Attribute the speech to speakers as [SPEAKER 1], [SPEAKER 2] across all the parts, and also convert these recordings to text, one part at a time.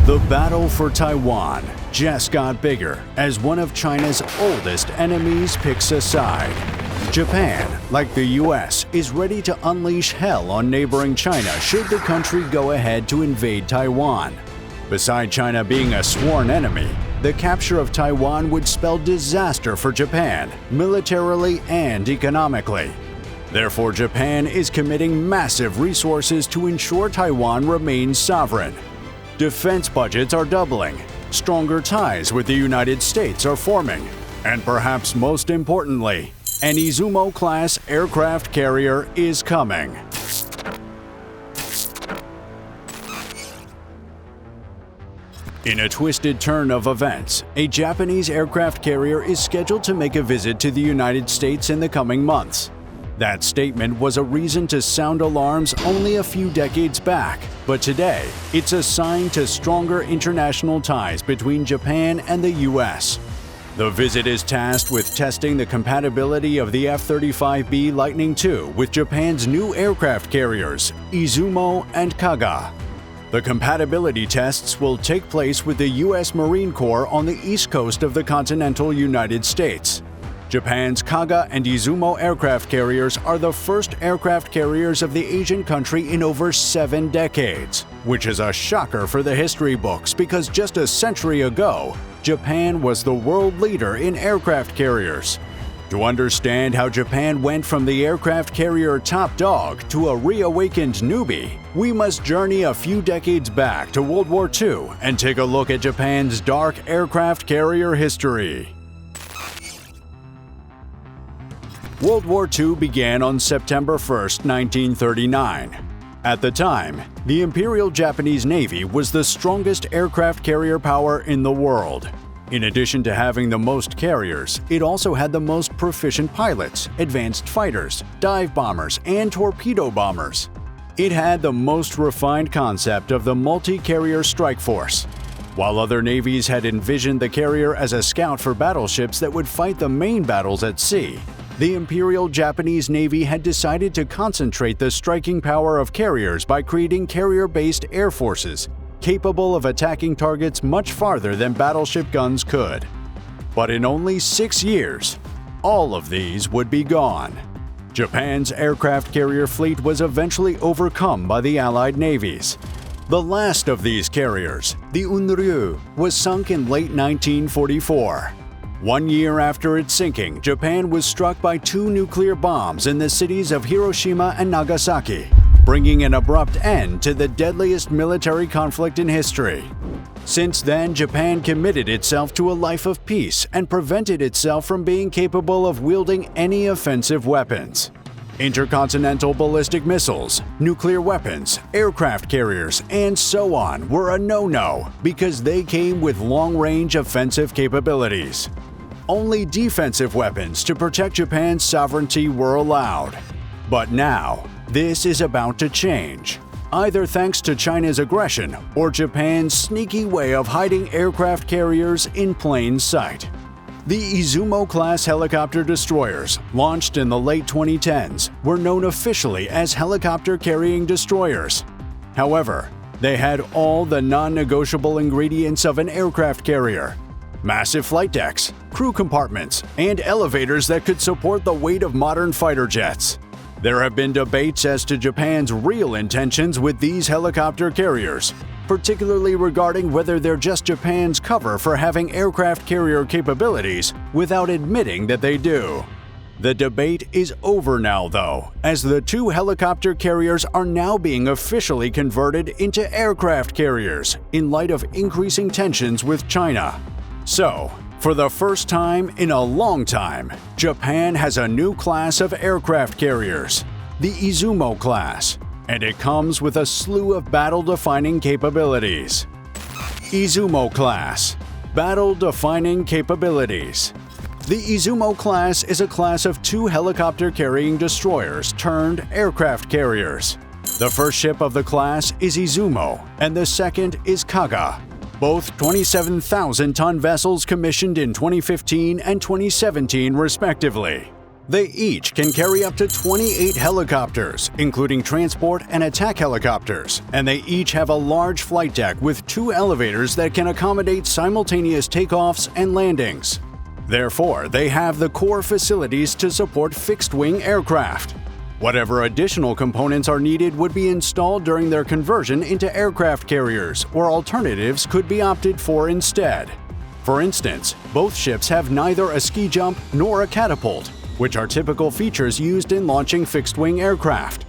[SPEAKER 1] The battle for Taiwan just got bigger as one of China's oldest enemies picks a side. Japan, like the US, is ready to unleash hell on neighboring China should the country go ahead to invade Taiwan. Beside China being a sworn enemy, the capture of Taiwan would spell disaster for Japan, militarily and economically. Therefore, Japan is committing massive resources to ensure Taiwan remains sovereign. Defense budgets are doubling, stronger ties with the United States are forming, and perhaps most importantly, an Izumo-class aircraft carrier is coming. In a twisted turn of events, a Japanese aircraft carrier is scheduled to make a visit to the United States in the coming months. That statement was a reason to sound alarms only a few decades back, but today, it's a sign to stronger international ties between Japan and the US. The visit is tasked with testing the compatibility of the F-35B Lightning II with Japan's new aircraft carriers, Izumo and Kaga. The compatibility tests will take place with the US Marine Corps on the east coast of the continental United States. Japan's Kaga and Izumo aircraft carriers are the first aircraft carriers of the Asian country in over 7 decades, which is a shocker for the history books because just a century ago, Japan was the world leader in aircraft carriers. To understand how Japan went from the aircraft carrier top dog to a reawakened newbie, we must journey a few decades back to World War II and take a look at Japan's dark aircraft carrier history. World War II began on September 1, 1939. At the time, the Imperial Japanese Navy was the strongest aircraft carrier power in the world. In addition to having the most carriers, it also had the most proficient pilots, advanced fighters, dive bombers, and torpedo bombers. It had the most refined concept of the multi-carrier strike force. While other navies had envisioned the carrier as a scout for battleships that would fight the main battles at sea, the Imperial Japanese Navy had decided to concentrate the striking power of carriers by creating carrier-based air forces, capable of attacking targets much farther than battleship guns could. But in only 6 years, all of these would be gone. Japan's aircraft carrier fleet was eventually overcome by the Allied navies. The last of these carriers, the Unryu, was sunk in late 1944. 1 year after its sinking, Japan was struck by 2 nuclear bombs in the cities of Hiroshima and Nagasaki, bringing an abrupt end to the deadliest military conflict in history. Since then, Japan committed itself to a life of peace and prevented itself from being capable of wielding any offensive weapons. Intercontinental ballistic missiles, nuclear weapons, aircraft carriers, and so on were a no-no because they came with long-range offensive capabilities. Only defensive weapons to protect Japan's sovereignty were allowed. But now, this is about to change, either thanks to China's aggression or Japan's sneaky way of hiding aircraft carriers in plain sight. The Izumo-class helicopter destroyers, launched in the late 2010s, were known officially as helicopter-carrying destroyers. However, they had all the non-negotiable ingredients of an aircraft carrier: massive flight decks, crew compartments, and elevators that could support the weight of modern fighter jets. There have been debates as to Japan's real intentions with these helicopter carriers, particularly regarding whether they're just Japan's cover for having aircraft carrier capabilities without admitting that they do. The debate is over now, though, as the 2 helicopter carriers are now being officially converted into aircraft carriers in light of increasing tensions with China. So, for the first time in a long time, Japan has a new class of aircraft carriers, the Izumo Class, and it comes with a slew of battle-defining capabilities. Izumo Class – Battle-defining capabilities. The Izumo Class is a class of 2 helicopter-carrying destroyers turned aircraft carriers. The first ship of the class is Izumo, and the second is Kaga. Both 27,000-ton vessels commissioned in 2015 and 2017 respectively. They each can carry up to 28 helicopters, including transport and attack helicopters, and they each have a large flight deck with 2 elevators that can accommodate simultaneous takeoffs and landings. Therefore, they have the core facilities to support fixed-wing aircraft. Whatever additional components are needed would be installed during their conversion into aircraft carriers, or alternatives could be opted for instead. For instance, both ships have neither a ski jump nor a catapult, which are typical features used in launching fixed-wing aircraft.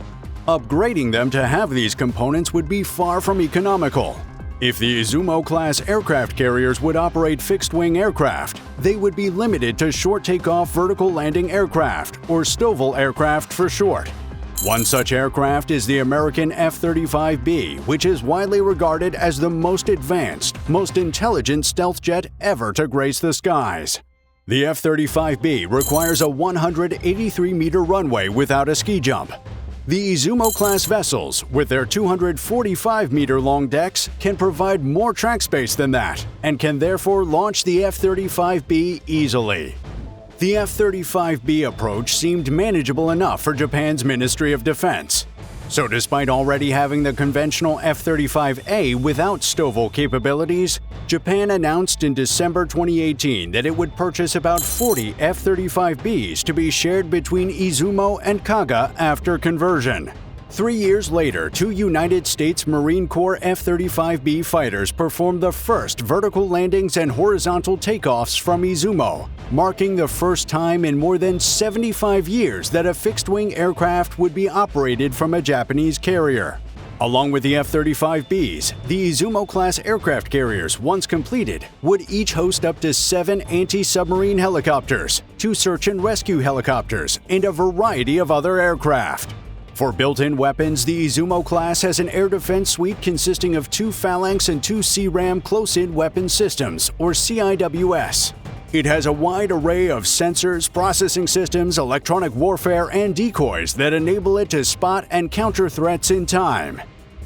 [SPEAKER 1] Upgrading them to have these components would be far from economical. If the Izumo-class aircraft carriers would operate fixed-wing aircraft, they would be limited to short takeoff vertical landing aircraft, or STOVL aircraft for short. One such aircraft is the American F-35B, which is widely regarded as the most advanced, most intelligent stealth jet ever to grace the skies. The F-35B requires a 183-meter runway without a ski jump. The Izumo-class vessels, with their 245-meter-long decks, can provide more track space than that, and can therefore launch the F-35B easily. The F-35B approach seemed manageable enough for Japan's Ministry of Defense. So despite already having the conventional F-35A without STOVL capabilities, Japan announced in December 2018 that it would purchase about 40 F-35Bs to be shared between Izumo and Kaga after conversion. 3 years later, 2 United States Marine Corps F-35B fighters performed the first vertical landings and horizontal takeoffs from Izumo, marking the first time in more than 75 years that a fixed-wing aircraft would be operated from a Japanese carrier. Along with the F-35Bs, the Izumo-class aircraft carriers, once completed, would each host up to 7 anti-submarine helicopters, 2 search and rescue helicopters, and a variety of other aircraft. For built-in weapons, the Izumo-class has an air defense suite consisting of 2 Phalanx and 2 CRAM close-in weapon systems, or CIWS. It has a wide array of sensors, processing systems, electronic warfare, and decoys that enable it to spot and counter threats in time.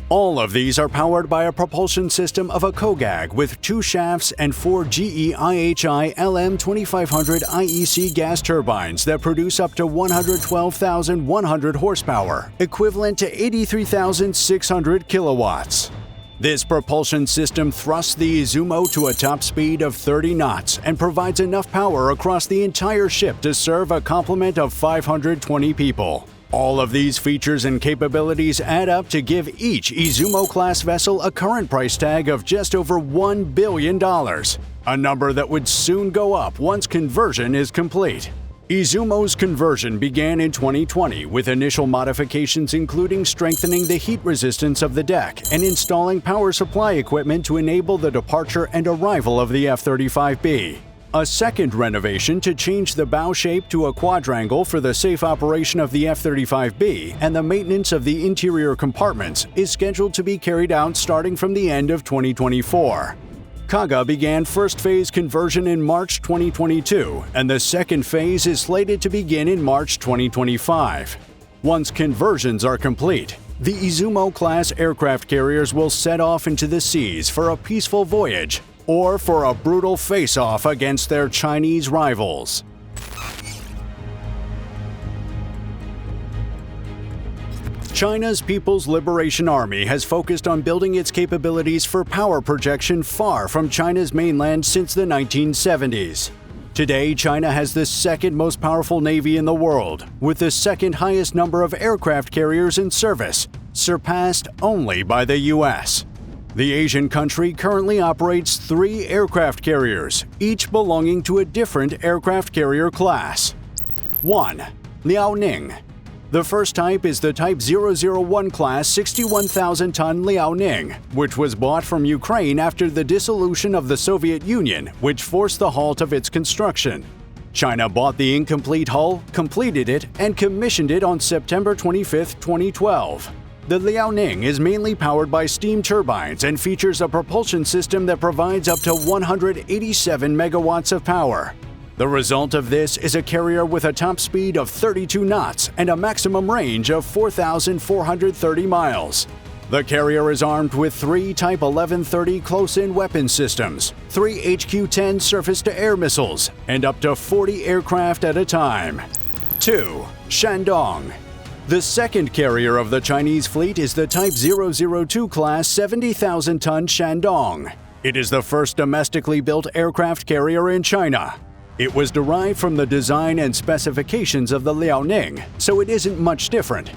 [SPEAKER 1] All of these are powered by a propulsion system of a KOGAG with 2 shafts and 4 GE IHI LM2500 IEC gas turbines that produce up to 112,100 horsepower, equivalent to 83,600 kilowatts. This propulsion system thrusts the Izumo to a top speed of 30 knots and provides enough power across the entire ship to serve a complement of 520 people. All of these features and capabilities add up to give each Izumo-class vessel a current price tag of just over $1 billion, a number that would soon go up once conversion is complete. Izumo's conversion began in 2020 with initial modifications including strengthening the heat resistance of the deck and installing power supply equipment to enable the departure and arrival of the F-35B. A second renovation to change the bow shape to a quadrangle for the safe operation of the F-35B and the maintenance of the interior compartments is scheduled to be carried out starting from the end of 2024. Kaga began first phase conversion in March 2022, and the second phase is slated to begin in March 2025. Once conversions are complete, the Izumo-class aircraft carriers will set off into the seas for a peaceful voyage or for a brutal face-off against their Chinese rivals. China's People's Liberation Army has focused on building its capabilities for power projection far from China's mainland since the 1970s. Today, China has the second most powerful navy in the world, with the second highest number of aircraft carriers in service, surpassed only by the U.S. The Asian country currently operates 3 aircraft carriers, each belonging to a different aircraft carrier class. 1. Liaoning. The first type is the Type 001 class 61,000-ton Liaoning, which was bought from Ukraine after the dissolution of the Soviet Union, which forced the halt of its construction. China bought the incomplete hull, completed it, and commissioned it on September 25, 2012. The Liaoning is mainly powered by steam turbines and features a propulsion system that provides up to 187 megawatts of power. The result of this is a carrier with a top speed of 32 knots and a maximum range of 4,430 miles. The carrier is armed with 3 Type 1130 close-in weapon systems, 3 HQ-10 surface-to-air missiles, and up to 40 aircraft at a time. 2. Shandong. The second carrier of the Chinese fleet is the Type 002 class 70,000-ton Shandong. It is the first domestically built aircraft carrier in China. It was derived from the design and specifications of the Liaoning, so it isn't much different.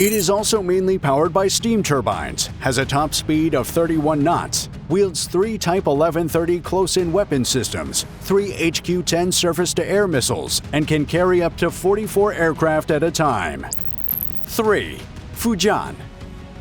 [SPEAKER 1] It is also mainly powered by steam turbines, has a top speed of 31 knots, wields 3 Type 1130 close-in weapon systems, 3 HQ-10 surface-to-air missiles, and can carry up to 44 aircraft at a time. 3. Fujian.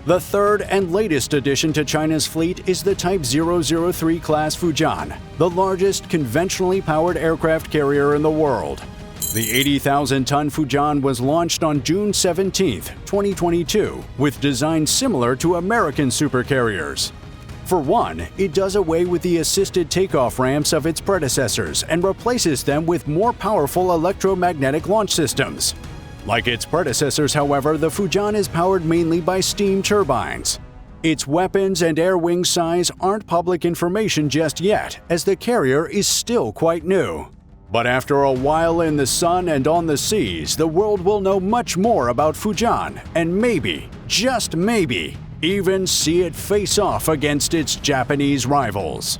[SPEAKER 1] The third and latest addition to China's fleet is the Type 003 class Fujian, the largest conventionally powered aircraft carrier in the world. The 80,000-ton Fujian was launched on June 17, 2022, with designs similar to American supercarriers. For one, it does away with the assisted takeoff ramps of its predecessors and replaces them with more powerful electromagnetic launch systems. Like its predecessors, however, the Fujian is powered mainly by steam turbines. Its weapons and air wing size aren't public information just yet, as the carrier is still quite new. But after a while in the sun and on the seas, the world will know much more about Fujian and maybe, just maybe, even see it face off against its Japanese rivals.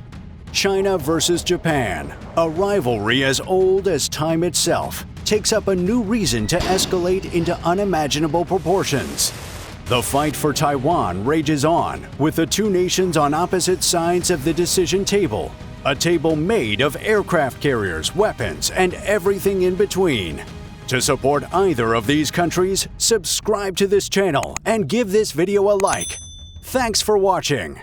[SPEAKER 1] China versus Japan, a rivalry as old as time itself, takes up a new reason to escalate into unimaginable proportions. The fight for Taiwan rages on, with the two nations on opposite sides of the decision table, a table made of aircraft carriers, weapons, and everything in between. To support either of these countries, subscribe to this channel and give this video a like. Thanks for watching.